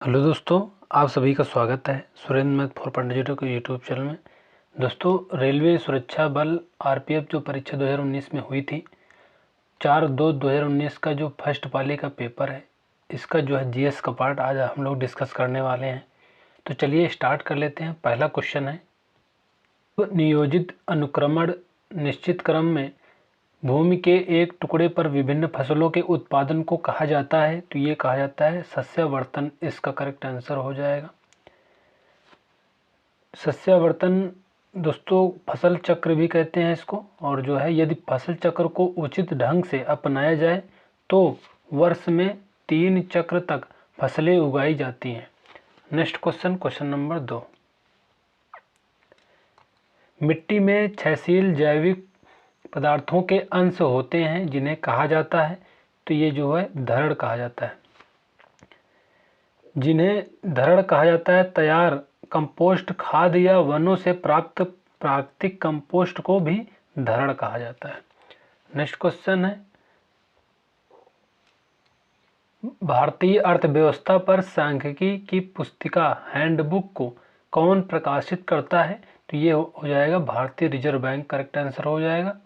Hello दोस्तों, आप सभी का स्वागत है सुरेंद्र मैथ 4.0 के यूट्यूब चैनल में। दोस्तों, रेलवे सुरक्षा बल आरपीएफ जो परीक्षा 2019 में हुई थी, 4/2/2019 का जो फर्स्ट पाली का पेपर है, इसका जो है जीएस का पार्ट आज हम लोग डिस्कस करने वाले हैं। तो चलिए स्टार्ट कर लेते हैं। पहला क्वेश्चन है, नियोजित अनुक्रमण निश्चित क्रम में भूमि के एक टुकड़े पर विभिन्न फसलों के उत्पादन को कहा जाता है। तो ये कहा जाता है सस्यावर्तन। इसका करेक्ट आंसर हो जाएगा सस्यावर्तन। दोस्तों, फसल चक्र भी कहते हैं इसको। और जो है, यदि फसल चक्र को उचित ढंग से अपनाया जाए तो वर्ष में 3 चक्र तक फसलें उगाई जाती हैं। Next question, question number 2। मिट्टी में क्षयशील जैविक पदार्थों के अंश होते हैं जिन्हें कहा जाता है। तो ये जो है धरड़ कहा जाता है। जिन्हें धरड़ कहा जाता है। तैयार कंपोस्ट खाद या वनों से प्राप्त प्राकृतिक कंपोस्ट को भी धरड़ कहा जाता है। नेक्स्ट क्वेश्चन है, भारतीय अर्थव्यवस्था पर सांख्यिकी की पुस्तिका हैंडबुक को कौन प्रकाशित करता है। तो ये हो जाएगा भारतीय रिजर्व बैंक। करेक्ट आंसर हो जाएगा।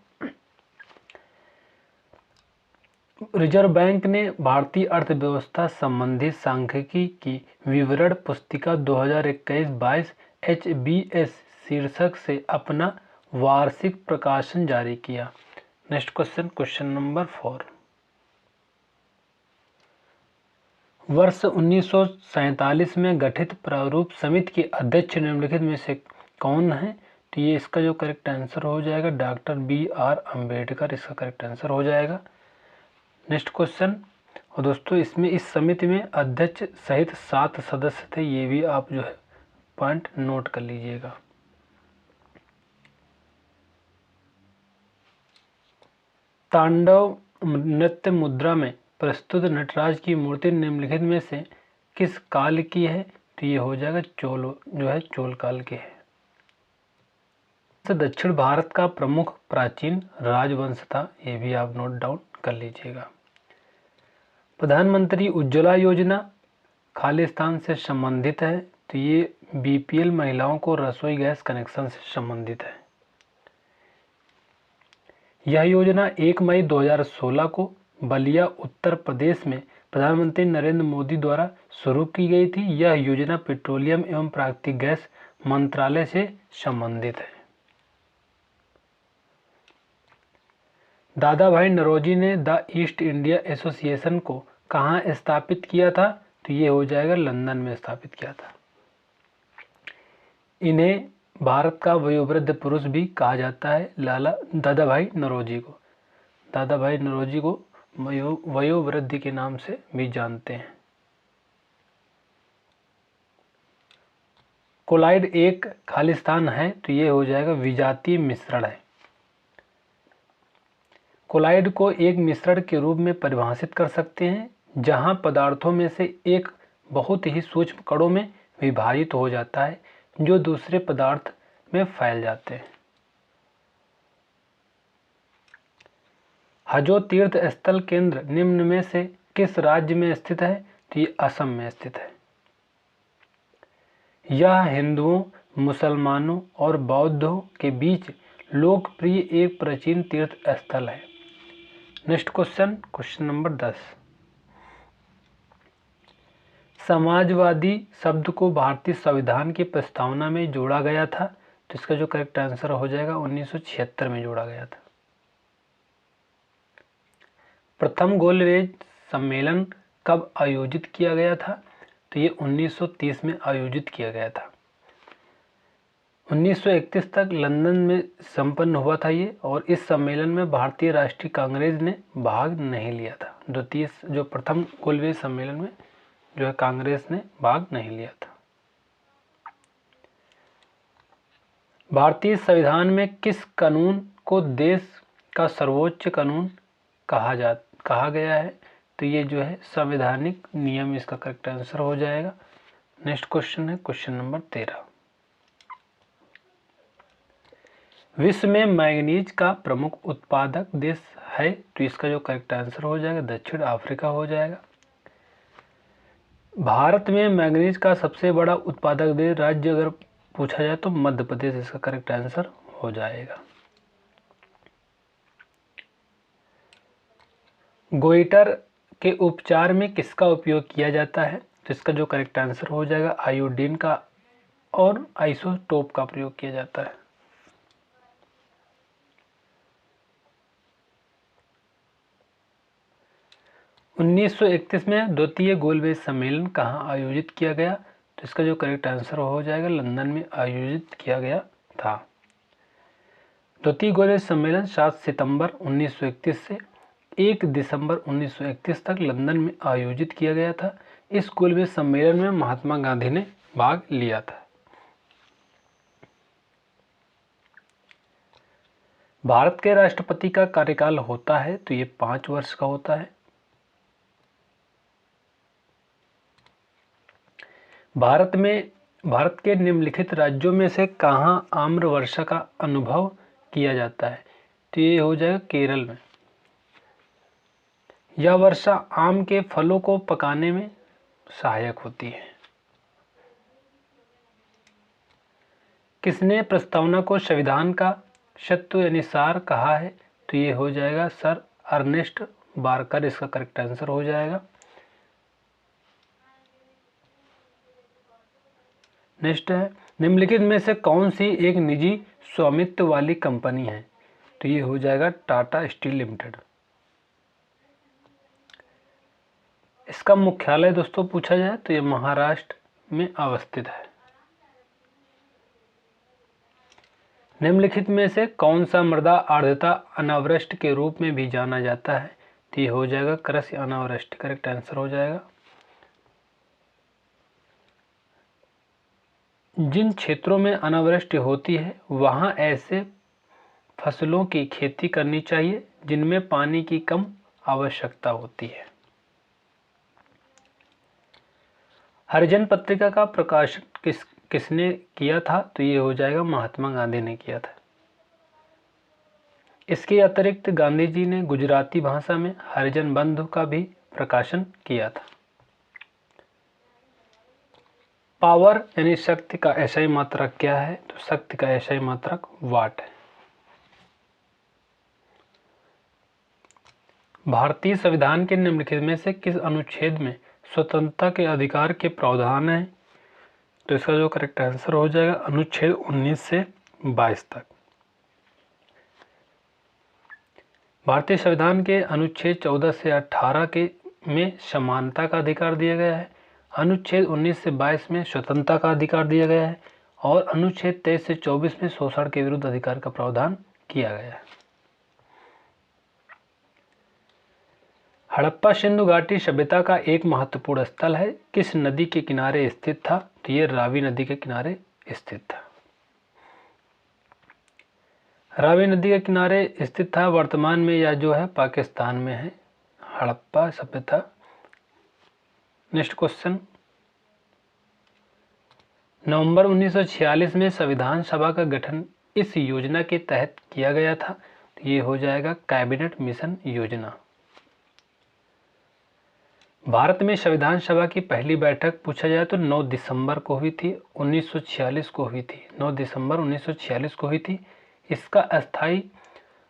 रिजर्व बैंक ने भारतीय अर्थव्यवस्था संबंधी सांख्यिकी की विवरण पुस्तिका 2021-22 HBS शीर्षक से अपना वार्षिक प्रकाशन जारी किया। Next question, question number 4। वर्ष 1947 में गठित प्रारूप समिति के अध्यक्ष निम्नलिखित में से कौन है। तो ये इसका जो करेक्ट आंसर हो जाएगा डॉक्टर BR अम्बेडकर। इसका करेक्ट आंसर हो जाएगा। Next question. और दोस्तों, इसमें इस समिति में अध्यक्ष सहित 7 सदस्य थे। ये भी आप जो है पॉइंट नोट कर लीजिएगा। तांडव नृत्य मुद्रा में प्रस्तुत नटराज की मूर्ति निम्नलिखित में से किस काल की है। तो ये हो जाएगा चोल काल की है। दक्षिण भारत का प्रमुख प्राचीन राजवंश था। ये भी आप नोट डाउन कर लीजिएगा। प्रधानमंत्री उज्ज्वला योजना खालिस्तान से संबंधित है। तो ये BPL महिलाओं को रसोई गैस कनेक्शन से संबंधित है। यह योजना 1 मई 2016 को बलिया उत्तर प्रदेश में प्रधानमंत्री नरेंद्र मोदी द्वारा शुरू की गई थी। यह योजना पेट्रोलियम एवं प्राकृतिक गैस मंत्रालय से संबंधित है। दादा भाई नौरोजी ने द ईस्ट इंडिया एसोसिएशन को कहाँ स्थापित किया था। तो ये हो जाएगा लंदन में स्थापित किया था। इन्हें भारत का वयोवृद्ध पुरुष भी कहा जाता है, दादा भाई नौरोजी को। दादा भाई नौरोजी को वयोवृद्धि के नाम से भी जानते हैं। कोलाइड एक खालिस्तान है। तो ये हो जाएगा विजातीय मिश्रण है। कोलाइड को एक मिश्रण के रूप में परिभाषित कर सकते हैं जहां पदार्थों में से एक बहुत ही सूक्ष्म कणों में विभाजित हो जाता है जो दूसरे पदार्थ में फैल जाते हैं। हजो तीर्थ स्थल केंद्र निम्न में से किस राज्य में स्थित है। तो ये असम में स्थित है। यह हिंदुओं, मुसलमानों और बौद्धों के बीच लोकप्रिय एक प्राचीन तीर्थ स्थल है। Next question, question number 10। Samajwadi शब्द को भारतीय संविधान की प्रस्तावना में जोड़ा गया था। तो इसका जो करेक्ट आंसर हो जाएगा 1976 में जोड़ा गया था। प्रथम गोलमेज सम्मेलन कब आयोजित किया गया था। तो ये 1930 में आयोजित किया गया था। 1931 तक लंदन में संपन्न हुआ था ये। और इस सम्मेलन में भारतीय राष्ट्रीय कांग्रेस ने भाग नहीं लिया था। जो प्रथम गोलमेज सम्मेलन में जो है कांग्रेस ने भाग नहीं लिया था। भारतीय संविधान में किस कानून को देश का सर्वोच्च कानून कहा गया है। तो ये जो है संवैधानिक नियम। इसका करेक्ट आंसर हो जाएगा। नेक्स्ट क्वेश्चन है क्वेश्चन नंबर 13। विश्व में मैंगनीज का प्रमुख उत्पादक देश है। तो इसका जो करेक्ट आंसर हो जाएगा दक्षिण अफ्रीका हो जाएगा। भारत में मैंगनीज का सबसे बड़ा उत्पादक देश राज्य अगर पूछा जाए तो मध्य प्रदेश इसका करेक्ट आंसर हो जाएगा। गोइटर के उपचार में किसका उपयोग किया जाता है? तो इसका जो करेक्ट आंसर हो जाएगा आयोडीन का और आइसोटोप का प्रयोग किया जाता है। उन्नीस सौ 31 में द्वितीय गोलमेज सम्मेलन कहाँ आयोजित किया गया? तो इसका जो करेक्ट आंसर हो जाएगा लंदन में आयोजित किया गया था। द्वितीय गोलमेज सम्मेलन 7 सितंबर 1931 से 1 दिसंबर 1931 तक लंदन में आयोजित किया गया था। इस गोलमेज सम्मेलन में महात्मा गांधी ने भाग लिया था। भारत के राष्ट्रपति का कार्यकाल होता है तो ये 5 वर्ष का होता है। भारत के निम्नलिखित राज्यों में से कहाँ आम्र वर्षा का अनुभव किया जाता है? तो ये हो जाएगा केरल में। यह वर्षा आम के फलों को पकाने में सहायक होती है। किसने प्रस्तावना को संविधान का सत्व यानी सार कहा है? तो ये हो जाएगा सर अर्नेस्ट बारकर, इसका करेक्ट आंसर हो जाएगा। नेक्स्ट है, निम्नलिखित में से कौन सी एक निजी स्वामित्व वाली कंपनी है? तो ये हो जाएगा टाटा स्टील लिमिटेड। इसका मुख्यालय दोस्तों पूछा जाए तो ये महाराष्ट्र में अवस्थित है। निम्नलिखित में से कौन सा मृदा आर्द्रता अनावृष्टि के रूप में भी जाना जाता है? तो ये हो जाएगा कृषि अनावृष्टि, करेक्ट आंसर हो जाएगा। जिन क्षेत्रों में अनावृष्टि होती है वहां ऐसे फसलों की खेती करनी चाहिए जिनमें पानी की कम आवश्यकता होती है। हरिजन पत्रिका का प्रकाशन किसने किया था? तो ये हो जाएगा महात्मा गांधी ने किया था। इसके अतिरिक्त गांधी जी ने गुजराती भाषा में हरिजन बंधु का भी प्रकाशन किया था। पावर यानी शक्ति का एसआई मात्रक क्या है? तो शक्ति का एसआई मात्रक वाट है। भारतीय संविधान के निम्नलिखित में से किस अनुच्छेद में स्वतंत्रता के अधिकार के प्रावधान है? तो इसका जो करेक्ट आंसर हो जाएगा अनुच्छेद 19 से 22 तक। भारतीय संविधान के अनुच्छेद 14 से 18 के में समानता का अधिकार दिया गया है। अनुच्छेद 19 से 22 में स्वतंत्रता का अधिकार दिया गया है और अनुच्छेद 23 से 24 में शोषण के विरुद्ध अधिकार का प्रावधान किया गया है। हड़प्पा सिंधु घाटी सभ्यता का एक महत्वपूर्ण स्थल है, किस नदी के किनारे स्थित था? तो ये रावी नदी के किनारे स्थित था। रावी नदी के किनारे स्थित था। वर्तमान में यह जो है पाकिस्तान में है हड़प्पा सभ्यता। नेक्स्ट क्वेश्चन, नवंबर 1946 में संविधान सभा का गठन इस योजना के तहत किया गया था। तो ये हो जाएगा कैबिनेट मिशन योजना। भारत में संविधान सभा की पहली बैठक पूछा जाए तो 9 दिसंबर को हुई थी, 1946 को हुई थी। 9 दिसंबर 1946 को हुई थी। इसका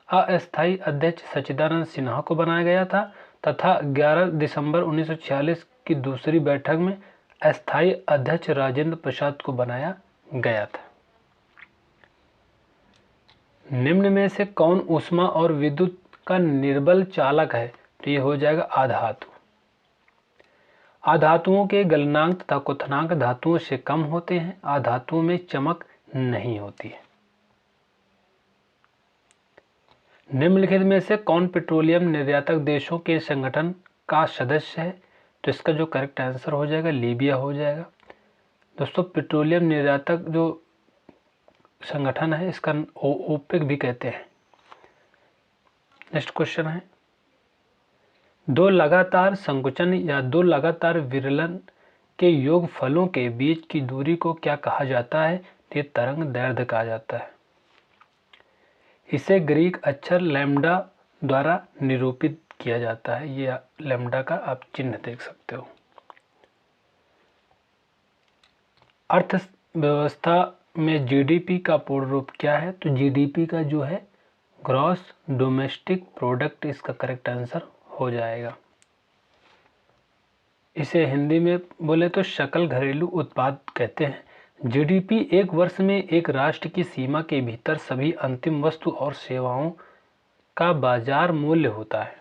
अस्थायी अध्यक्ष सच्चिदानंद सिन्हा को बनाया गया था तथा 11 दिसंबर 1946 की दूसरी बैठक में अस्थायी अध्यक्ष राजेंद्र प्रसाद को बनाया गया था। निम्न में से कौन ऊष्मा और विद्युत का निर्बल चालक है? तो ये हो जाएगा आधातु। आधातुओं के गलनांक तथा क्वथनांक धातुओं से कम होते हैं। आधातुओं में चमक नहीं होती है। निम्नलिखित में से कौन पेट्रोलियम निर्यातक देशों के संगठन का सदस्य है? तो इसका जो करेक्ट आंसर हो जाएगा लीबिया हो जाएगा। दोस्तों पेट्रोलियम निर्यातक जो संगठन है इसका ओपेक भी कहते हैं। नेक्स्ट क्वेश्चन है, दो लगातार संकुचन या दो लगातार विरलन के योग फलों के बीच की दूरी को क्या कहा जाता है? ये तरंग दैर्ध्य कहा जाता है। इसे ग्रीक अक्षर लैम्डा द्वारा निरूपित किया जाता है। ये लैम्डा का आप चिन्ह देख सकते हो। अर्थव्यवस्था में जीडीपी का पूर्ण रूप क्या है? तो जीडीपी का जो है ग्रॉस डोमेस्टिक प्रोडक्ट इसका करेक्ट आंसर हो जाएगा। इसे हिंदी में बोले तो सकल घरेलू उत्पाद कहते हैं। जीडीपी एक वर्ष में एक राष्ट्र की सीमा के भीतर सभी अंतिम वस्तु और सेवाओं का बाजार मूल्य होता है।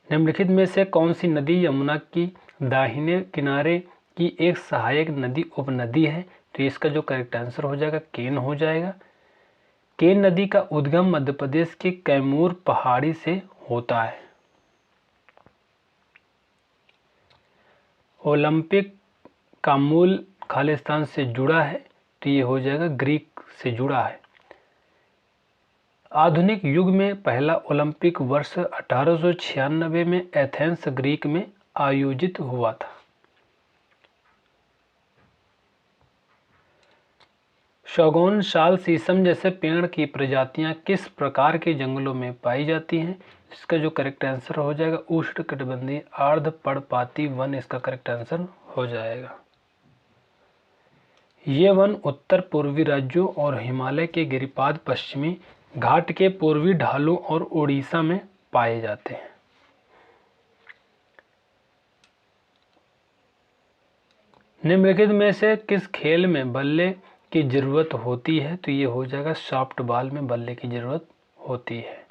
निम्नलिखित में से कौन सी नदी यमुना की दाहिने किनारे की एक सहायक नदी उपनदी है? तो इसका जो करेक्ट आंसर हो जाएगा केन हो जाएगा। केन नदी का उद्गम मध्य प्रदेश के कैमूर पहाड़ी से होता है। ओलंपिक का मूल खालिस्तान से जुड़ा है, तो ये हो जाएगा ग्रीक से जुड़ा है। आधुनिक युग में पहला ओलंपिक वर्ष 1896 में एथेंस ग्रीक में आयोजित हुआ था। शगौन, साल, शीशम जैसे पेड़ की प्रजातियां किस प्रकार के जंगलों में पाई जाती हैं? इसका जो करेक्ट आंसर हो जाएगा उष्णकटिबंधीय अर्ध पर्णपाती वन इसका करेक्ट आंसर हो जाएगा। ये वन उत्तर पूर्वी राज्यों और हिमालय के गिरिपाद, पश्चिमी घाट के पूर्वी ढालों और उड़ीसा में पाए जाते हैं। निम्नलिखित में से किस खेल में बल्ले की जरूरत होती है? तो ये हो जाएगा सॉफ्ट बॉल में बल्ले की जरूरत होती है।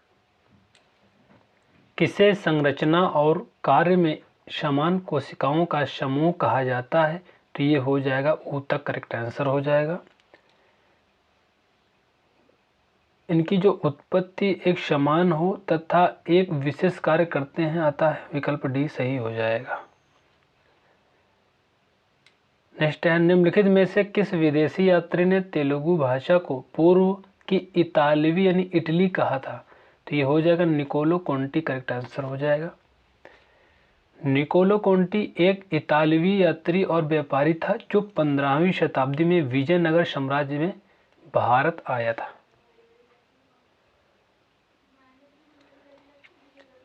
किसे संरचना और कार्य में समान कोशिकाओं का समूह कहा जाता है? तो ये हो जाएगा ऊतक करेक्ट आंसर हो जाएगा। इनकी जो उत्पत्ति एक समान हो तथा एक विशेष कार्य करते हैं आता है, विकल्प डी सही हो जाएगा। नेक्स्ट है, निम्नलिखित में से किस विदेशी यात्री ने तेलुगु भाषा को पूर्व की इतालवी यानी इटली कहा था? तो ये हो जाएगा निकोलो कोंटी करेक्ट आंसर हो जाएगा। निकोलो कोंटी एक इतालवी यात्री और व्यापारी था जो 15वीं शताब्दी में विजयनगर साम्राज्य में भारत आया था।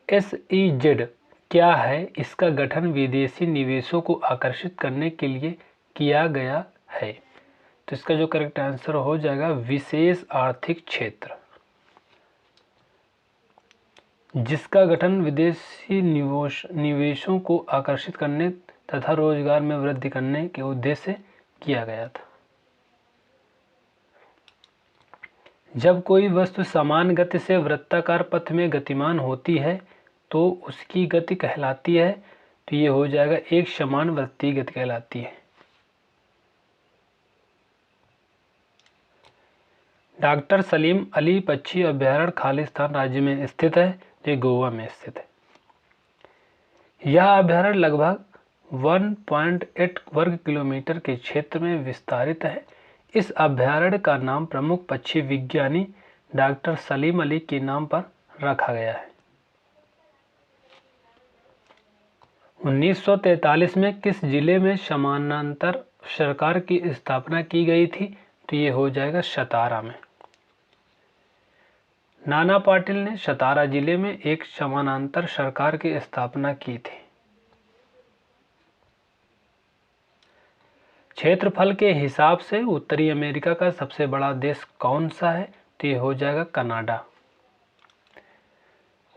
SEZ क्या है? इसका गठन विदेशी निवेशों को आकर्षित करने के लिए किया गया है। तो इसका जो करेक्ट आंसर हो जाएगा विशेष आर्थिक क्षेत्र, जिसका गठन विदेशी निवेशों को आकर्षित करने तथा रोजगार में वृद्धि करने के उद्देश्य से किया गया था। जब कोई वस्तु समान गति से वृत्ताकार पथ में गतिमान होती है तो उसकी गति कहलाती है। तो ये हो जाएगा एक समान वृत्तीय गति कहलाती है। डॉक्टर सलीम अली पक्षी अभ्यारण्य खालिस्तान राज्य में स्थित है, जो गोवा में स्थित है। यह अभ्यारण्य लगभग 1.8 वर्ग किलोमीटर के क्षेत्र में विस्तारित है। इस अभ्यारण्य का नाम प्रमुख पक्षी विज्ञानी डॉक्टर सलीम अली के नाम पर रखा गया है। 1943 में किस जिले में समानांतर सरकार की स्थापना की गई थी? तो ये हो जाएगा सतारा में। नाना पाटिल ने सतारा जिले में एक समानांतर सरकार की स्थापना की थी। क्षेत्रफल के हिसाब से उत्तरी अमेरिका का सबसे बड़ा देश कौन सा है? तो ये हो जाएगा कनाडा।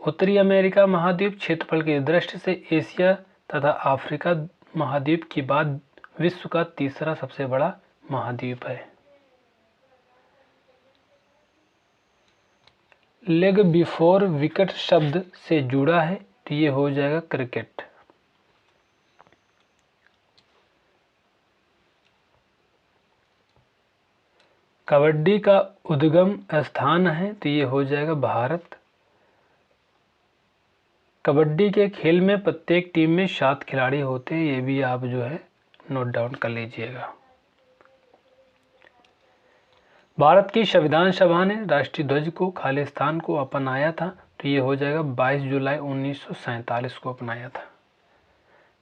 उत्तरी अमेरिका महाद्वीप क्षेत्रफल की दृष्टि से एशिया तथा अफ्रीका महाद्वीप के बाद विश्व का तीसरा सबसे बड़ा महाद्वीप है। लेग बिफोर विकेट शब्द से जुड़ा है, तो ये हो जाएगा क्रिकेट। कबड्डी का उद्गम स्थान है, तो ये हो जाएगा भारत। कबड्डी के खेल में प्रत्येक टीम में 7 खिलाड़ी होते हैं, ये भी आप जो है नोट डाउन कर लीजिएगा। भारत की संविधान सभा ने राष्ट्रीय ध्वज को खालिस्तान को अपनाया था, तो ये हो जाएगा 22 जुलाई 1947 को अपनाया था।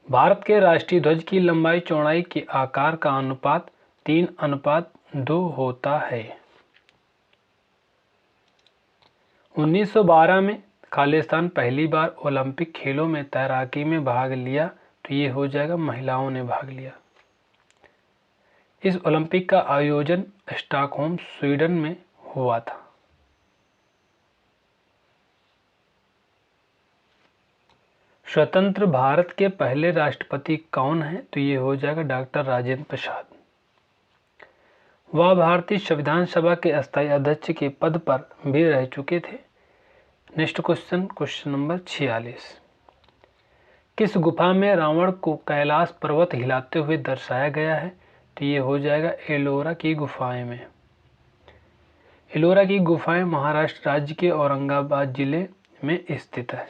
भारत के राष्ट्रीय ध्वज की लंबाई चौड़ाई के आकार का अनुपात 3:2 होता है। 1912 में खालिस्तान पहली बार ओलंपिक खेलों में तैराकी में भाग लिया तो ये हो जाएगा महिलाओं ने भाग लिया। इस ओलंपिक का आयोजन स्टॉकहोम स्वीडन में हुआ था। स्वतंत्र भारत के पहले राष्ट्रपति कौन है? तो ये हो जाएगा डॉक्टर राजेंद्र प्रसाद। वह भारतीय संविधान सभा के अस्थायी अध्यक्ष के पद पर भी रह चुके थे। Next question, question number 46। किस गुफा में रावण को कैलाश पर्वत हिलाते हुए दर्शाया गया है? तो ये हो जाएगा एलोरा की गुफाएं में। एलोरा की गुफाएं महाराष्ट्र राज्य के औरंगाबाद जिले में स्थित है।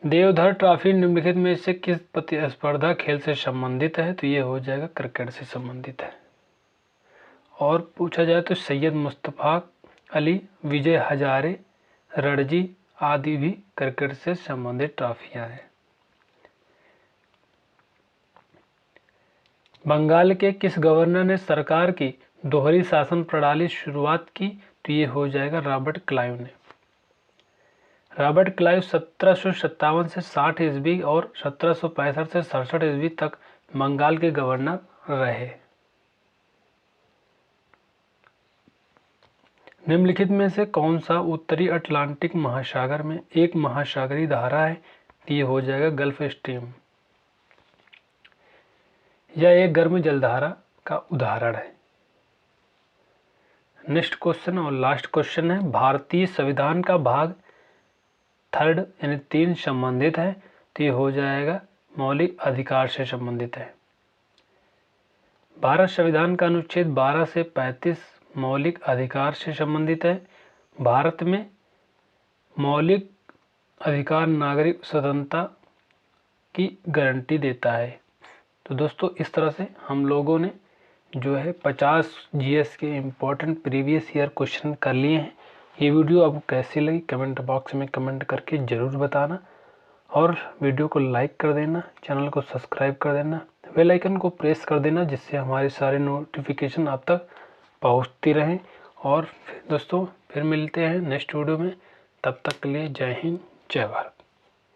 देवधर ट्रॉफी निम्नलिखित में से किस प्रतिस्पर्धा खेल से संबंधित है? तो ये हो जाएगा क्रिकेट से संबंधित है। और पूछा जाए तो सैयद मुस्तफ़ा अली, विजय हजारे, रणजी आदि भी क्रिकेट से संबंधित ट्रॉफियां हैं। बंगाल के किस गवर्नर ने सरकार की दोहरी शासन प्रणाली शुरुआत की? तो ये हो जाएगा रॉबर्ट क्लाइव ने। रॉबर्ट क्लाइव 1757 से 60 ईस्वी और 1765 से 67 ईस्वी तक बंगाल के गवर्नर रहे। निम्नलिखित में से कौन सा उत्तरी अटलांटिक महासागर में एक महासागरीय धारा है? ये हो जाएगा गल्फ स्ट्रीम। यह एक गर्म जलधारा का उदाहरण है। नेक्स्ट क्वेश्चन और लास्ट क्वेश्चन है, भारतीय संविधान का भाग 3 यानी 3 संबंधित है। तो ये हो जाएगा मौलिक अधिकार से संबंधित है। भारत संविधान का अनुच्छेद 12 से 35 मौलिक अधिकार से संबंधित है। भारत में मौलिक अधिकार नागरिक स्वतंत्रता की गारंटी देता है। तो दोस्तों इस तरह से हम लोगों ने जो है 50 जीएस के इम्पोर्टेंट प्रीवियस ईयर क्वेश्चन कर लिए हैं। ये वीडियो आपको कैसी लगी कमेंट बॉक्स में कमेंट करके ज़रूर बताना, और वीडियो को लाइक कर देना, चैनल को सब्सक्राइब कर देना, बेल आइकन को प्रेस कर देना, जिससे हमारे सारे नोटिफिकेशन आप तक पहुंचती रहें। और दोस्तों फिर मिलते हैं नेक्स्ट वीडियो में, तब तक के लिए जय हिंद जय भारत।